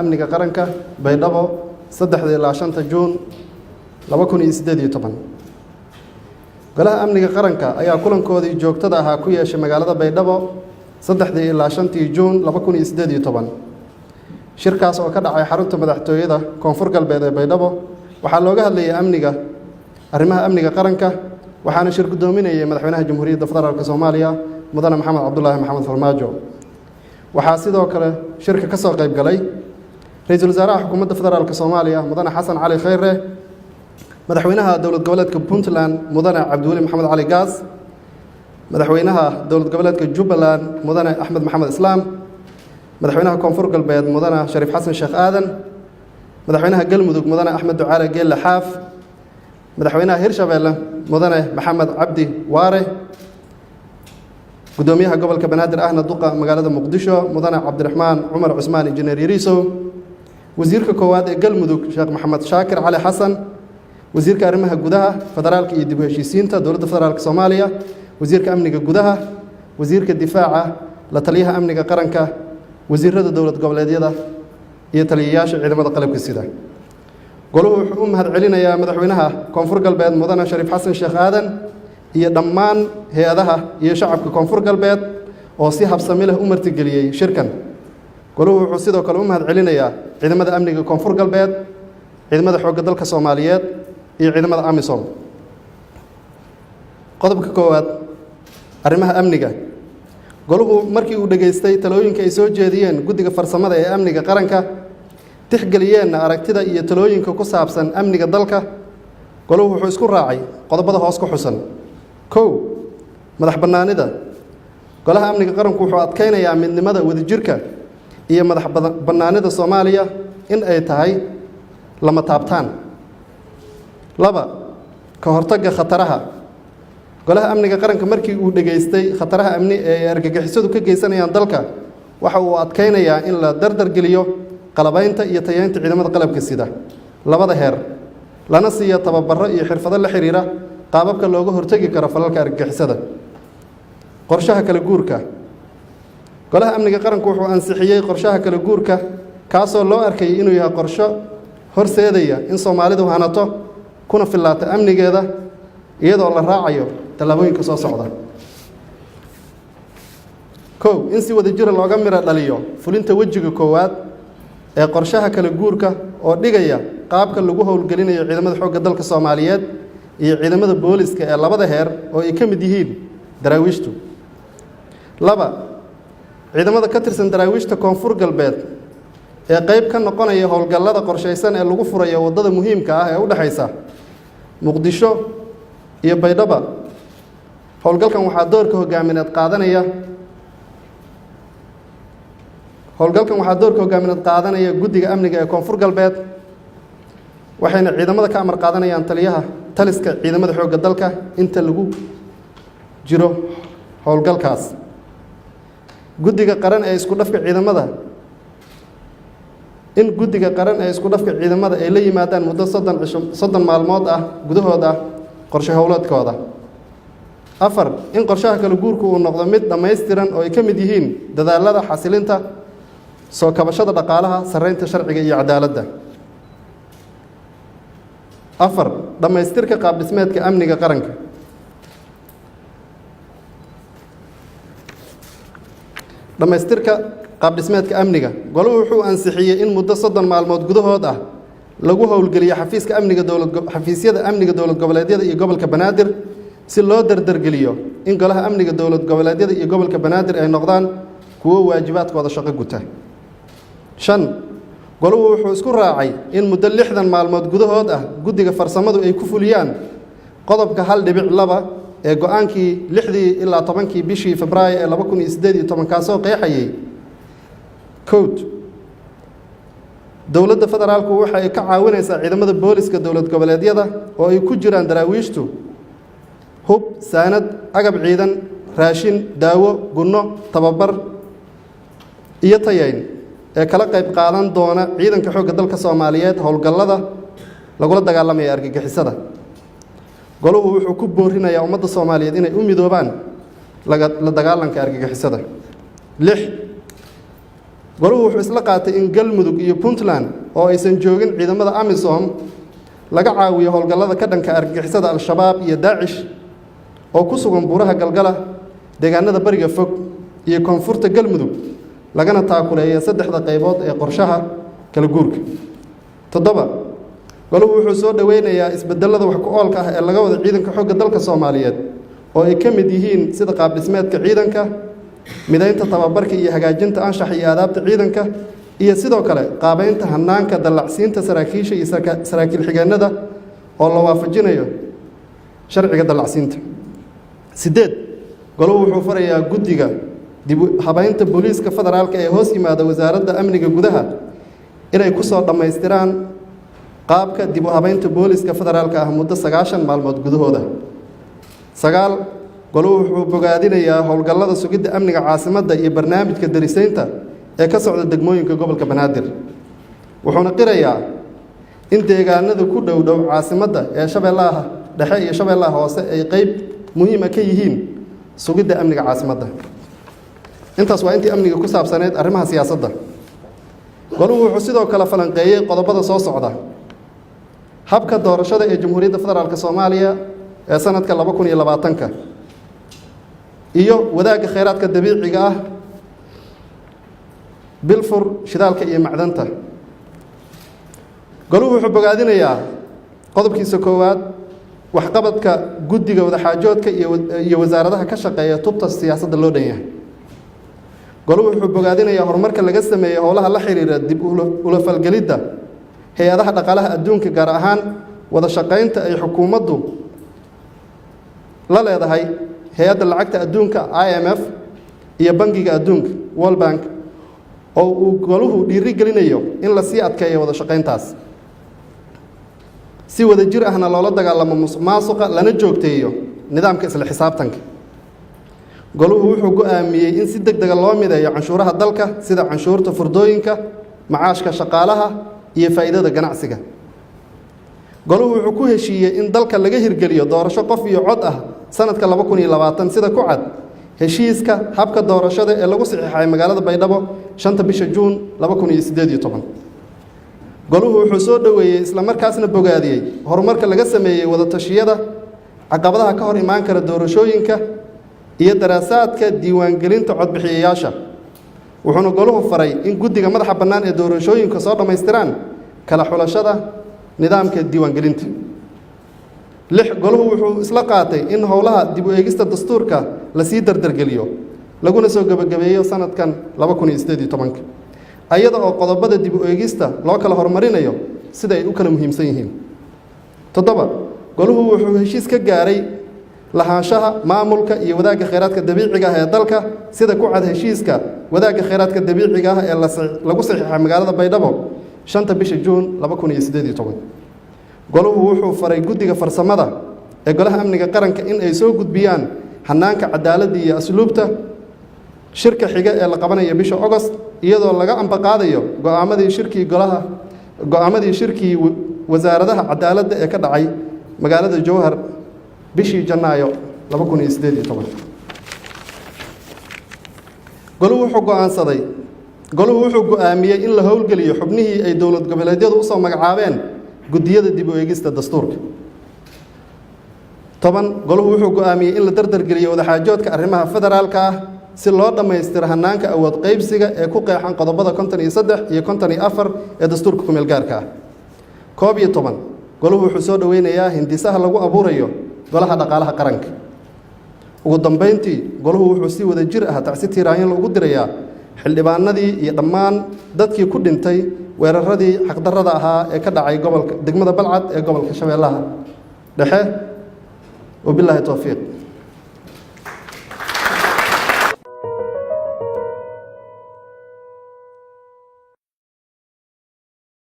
Amniga Qaranka Baydhabo 3 Juun 2018 Golaha Amniga Qaranka ayaa kulankoodii joogtada ahaa ku yeeshay Magalada Baydhabo 3 Juun 2018 shirkaas oo ka dhacay xarunta Madaxtooyada Koonfur Galbeed ee Baydhabo waxaa looga hadlayay arrimaha amniga qaranka waxaana shir gudoominayay madaxweynaha Jamhuuriyadda Federaalka Soomaaliya mudane Maxamed Farmaajo waxaa sidoo kale shirka ka soo qayb galay ra'iisul wasaaraha xukuumadda federaalka Soomaaliya mudane Xasan Cali Khayre madaxweynaha dowlad goboleedka Puntland mudane Cabdi Maxamed Cali Gaas madaxweynaha dowlad goboleedka Jubbaland mudane Axmed Maxamed Islaam madaxweynaha Koonfur Galbeed mudane Shariif Xasan Sheekh Aadan madaxweynaha Galmudug mudane Axmed Ducaale Geelle Xaaf madaxweynaha Hirshabeelle mudane Maxamed Cabdi Waare gudoomiyaha gobolka Banaadir ahna duqa magaalada Muqdisho mudane Cabdiraxmaan Cumar Cusmaan Injineer Yariisow wasiirka koowaad ee Galmudug Sheekh Maxamed Shaakir Cali Xasan wasiirka arrimaha gudaha federaalka iyo dib u heshiisiinta dowladda federaalka Soomaaliya wasiirka amniga gudaha wasiirka difaaca la taliyaha amniga qaranka wasiirada dowlad goboleedyada iyo taliyayaasha ciidamada qalabka sida goluhu wuxuu u mahadcelinayaa madaxweynaha Koonfur Galbeed mudane Shariif Xasan Sheekh Aadan iyo dhammaan hay'adaha iyo shacabka Koonfur Galbeed oo si habsami leh u martigeliyay shirkan goluhu wuxuu sidoo kale u mahadcelinayaa ciidamada amniga Koonfur Galbeed ciidamada xoogga dalka Soomaaliyeed iyo ciidamada AMISOM qodobka koowaad arrimaha amniga goluhu markii uu dhageystay talooyinka ay soo jeediyeen guddiga farsamada ee amniga qaranka tixgeliyeen aragtida iyo talooyinka ku saabsan amniga dalka goluhu wuxuu isku raacay qodobada hoos ku xusan kow madax bannaanida golaha amniga qaranku wuxuu adkeynayaa midnimada wadajirka iyo madax bannaanida Soomaaliya in ay tahay lama taabtaan laba ka hortagga khataraha golaha amniga qaranka markii uu dhageystay khataraha amni ee argagixisadu ka geysanayaan dalka waxa uu adkeynayaa in la dardar geliyo qalabaynta iyo tayeynta ciidamada qalabka sida labada heer lana siiyo tababaro iyo xirfado la xiriira qaababka looga hortagi karo falalka argagixisada qorshaha kala guurka golaha amniga qaranku wuxuu ansixiyay qorshaha kala guurka kaasoo loo arkay inuu yahay qorsho horseedaya in Soomaalidu hanato kuna filaato amnigeeda iyadoo la raacayo talaabooyinka soo socda kow in si wadajir looga miro dhaliyo fulinta wajiga koowaad ee qorshaha kala guurka oo dhigaya qaabka lagu howlgelinayo ciidamada xoogga dalka Soomaaliyeed iyo ciidamada booliska ee labada heer oo ay ka mid yihiin daraawiishtu laba ciidamada ka tirsan daraawiishta Koonfur Galbeed ee qayb ka noqonaya howlgallada qorsheysan ee lagu furayo wadada muhiimka ah ee u dhaxaysa Muqdisho iyo Baydhabo howlgalkan waxaa doorka hogaamineed qaadanaya guddiga amniga ee Koonfur Galbeed waxayna ciidamada ka amar qaadanayaan taliska ciidamada xoogga dalka inta lagu jiro howlgalkaas guddiga qaran ee isku dhafka ciidamada ay la yimaadaan muddo 30 maalmood ah gudahooda qorshe howleedkooda afar in qorshaha kala guurku uu noqdo mid dhammaystiran oo ay ka mid yihiin dadaalada xasilinta soo kabashada dhaqaalaha sareynta sharciga iyo cadaaladda afar dhammaystirka qaab dhismeedka amniga qaranka goluhu wuxuu ansixiyay in muddo 30 maalmood gudahood ah lagu howlgeliyo xafiisyada amniga dowlad goboleedyada iyo gobolka Banaadir si loo dardargeliyo in golaha amniga dowlad goboleedyada iyo gobolka Banaadir ay noqdaan kuwo waajibaadkooda shaqo guta shan goluhu wuxuu isku raacay in muddo 60 maalmood gudahood ah guddiga farsamadu ay ku fuliyaan qodobka 1.2 ee go'aankii 6 ilaa 10 bishii Febraayo ee 2018 kaasoo qeexayay code dowladda federaalku waxa ay ka caawinaysaa ciidamada booliska dowlad goboleedyada oo ay ku jiraan daraawiishtu hub saanad agab ciidan raashin daawo gunno tababar iyo tayeyn ee kala qayb qaadan doona ciidanka xoogga dalka Soomaaliyeed howlgallada lagula dagaalamay argagixisada goluhu wuxuu ku boorinayaa ummadda Soomaaliyeed inay u midoobaan la dagaalanka argagixisada 6 goluhu wuxuu isla qaatay in galmudug iyo puntland oo aysan joogin ciidamada amisom laga caawiyo howlgallada ka dhanka argagixisada al-shabaab iyo daacish oo ku sugan buuraha galgala deegaanada bariga fog iyo koonfurta galmudug lagana taakuleeya saddexda qaybood ee qorshaha kala guurka. 7 goluhu wuxuu soo dhoweynayaa isbedelada wax ku oolka ah ee laga wada ciidanka xoogga dalka Soomaaliyeed oo ay ka mid yihiin sida qaab dhismeedka ciidanka, midaynta tababarka iyo hagaajinta anshaxa iyo aadaabta ciidanka, iyo sidoo kale qaabeynta hanaanka dallacsiinta saraakiisha iyo saraakiil xigeenada oo la waafajinayo sharciga dallacsiinta. 8 goluhu wuxuu farayaa guddiga dib u habaynta booliiska federaalka ee hoos yimaada wasaaradda amniga gudaha inay ku soo dhammaystiraan qaabka dib u habaynta booliiska federaalka ah muddo 90 maalmood gudahooda. 9 goluhu wuxuu bogaadinayaa howlgallada sugidda amniga caasimadda iyo barnaamijka darisaynta ee ka socda degmooyinka gobolka Banaadir, wuxuuna qirayaa in deegaanada ku dhow caasimadda ee Shabeellaha Dhexe iyo Shabeellaha Hoose ay qayb muhiim ah ka yihiin sugidda amniga caasimadda. intaas waa intii amniga ku saabsaneed arrimaha siyaasadda. goluhu wuxuu sidoo kale falanqeeyay qodobada soo socda: habka doorashada ee Jamhuuriyadda Federaalka Soomaaliya ee sanadka 2020 iyo wadaagga kheyraadka dabiiciga ah, bilfur, shidaalka iyo macdanta. goluhu wuxuu bogaadinayaa qodobkiisa koowaad waxqabadka guddiga wadaxaajoodka iyo wasaaradaha ka shaqeeya tubta siyaasadda loo dhan yahay. goluhu wuxuu bogaadinayaa horumarka laga sameeyey howlaha la xiriira dib ula falgelidda hay-adaha dhaqaalaha adduunka, gaar ahaan wada shaqaynta ay xukuumaddu la leedahay hay-adda lacagta adduunka IMF iyo bangiga adduunka World Bank, oo uu goluhu dhiiri gelinayo in la sii adkeeyo wada shaqayntaas si wada jir ahna loola dagaalamo musuqmaasuqa lana joogteeyo nidaamka isla xisaabtanka. goluhu wuxuu go'aamiyey in si degdeg ah loo mideeyo canshuuraha dalka sida canshuurta furdooyinka, macaashka shaqaalaha iyo faa'iidada ganacsiga. goluhu wuxuu ku heshiiyey in dalka laga hirgeliyo doorasho qof iyo cod ah sanadka 2020 sida ku cad heshiiska habka doorashada ee lagu saxiixay magaalada Baydhabo 5 bisha Juun 2018. goluhu wuxuu soo dhoweeyey isla markaasna bogaadiyey horumarka laga sameeyey wada tashiyada, caqabadaha ka hor imaan kara doorashooyinka iyo daraasaadka diiwaangelinta codbixiyayaasha, wuxuuna goluhu faray in guddiga madaxa bannaan ee doorashooyinka soo dhammaystiraan kala xulashada nidaamka diiwaangelinta. 6 goluhu wuxuu isla qaatay in howlaha dib u eegista dastuurka la sii dardargeliyo laguna soo gabagabeeyo sanadkan 2018 ayada oo qodobada dib u eegista loo kala horumarinayo sida ay u kala muhiimsan yihiin. 7 goluhu wuxuu heshiis ka gaaray lahaanshaha maamulka iyo wadaagga kheyraadka dabiiciga ah ee dalka sida ku cad heshiiska wadaagga kheyraadka dabiiciga ah ee lagu saxiixay magaalada Baydhabo 5 bisha Juun 2018. goluhu wuxuu faray guddiga farsamada ee golaha amniga qaranka in ay soo gudbiyaan hanaanka cadaaladda iyo asluubta shirka xiga ee la qabanayo bisha August, iyadoo laga ambaqaadayo go'aamadii shirkii wasaaradaha cadaaladda ee ka dhacay magaalada Jowhar bishii Janaayo 2018. goluhu wuxuu go'aamiyey in la howlgeliyo xubnihii ay dowlad goboleedyadu u soo magacaabeen guddiyada dib u eegista dastuurka. 10 goluhu wuxuu go'aamiyey in la dardargeliyo wadaxaajoodka arrimaha federaalka ah si loo dhammaystiro hanaanka awood qaybsiga ee ku qeexan qodobada 53 iyo 54 ee dastuurka ku meel gaarka ah. 11 goluhu wuxuu soo dhoweynayaa hindisaha lagu abuurayo golaha dhaqaalaha qaranka. ugu dambeyntii goluhu wuxuu si wada jir ah tacsi tiiraanyo loogu dirayaa xildhibaanadii iyo dhammaan dadkii ku dhintay weeraradii xaqdarrada ahaa ee ka dhacay degmada Balcad ee gobolka Shabeellaha Dhexe. wabilaahi tawfiiq.